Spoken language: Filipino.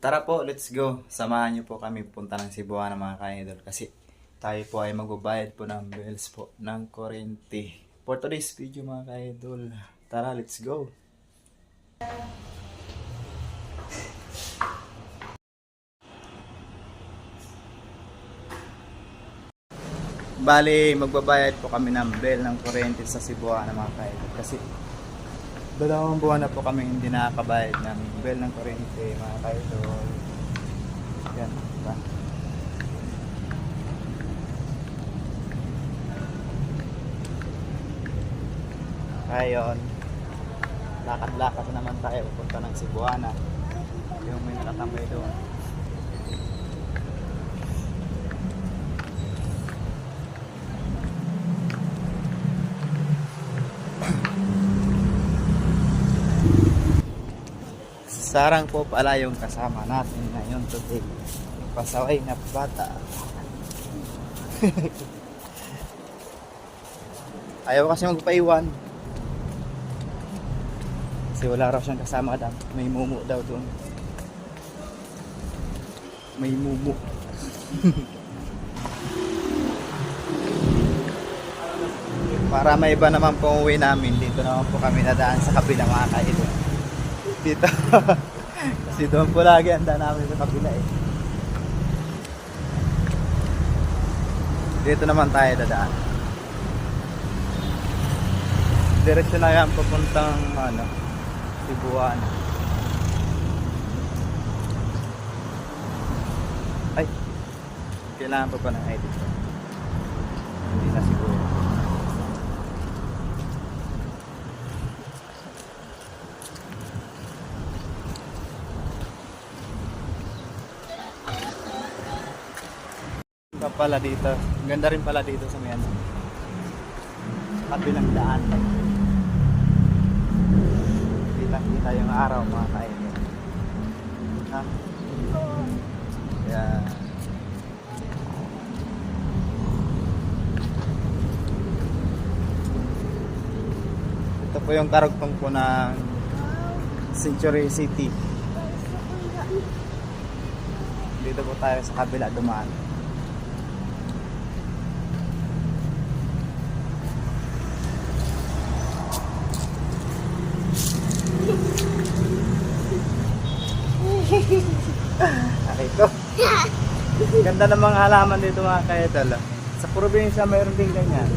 Tara po, let's go. Samahan niyo po kami punta ng Cebuana mga ka-idol. Kasi tayo po ay magbabayad po ng bills po ng kuryente. For today's video mga ka-idol. Tara, let's go. Bali, magbabayad po kami ng bill ng kuryente sa Cebuana mga ka-idol. Kasi dalawang buwan na po kami hindi nakakabayad ng bill ng kuryente mga ka-idol. Yan, diba? Ngayon, lakad-lakad naman tayo pupunta ng Cebuana. Yung may nakatambay doon. Sarang po pala yung kasama natin ngayon today. Yung pasaway na bata. Ayaw kasi magpaiwan. Kasi wala raw siyang kasama daw. May mumu daw doon. May mumu. Para may iba naman po uwi namin. Dito naman po kami nadaan sa kabila mga kaidol. Dito. Kasi doon po lagi ang daan namin sa kabila eh. Dito naman tayo dadaan. Diretso na yan papuntang Cebuana. Ay, kailangan pa ng ID card. Hindi na siguro. Pala dito. Ganda rin pala dito sa may kabilang daan. Kita yung araw mga kainin. Ha? Yeah. Ito po yung karugtong po ng Century City. Dito po tayo sa kabila dumaan. Okay ko. Ganda ng mga halaman dito mga kaidol. Sa probinsya mayroon din ganyan.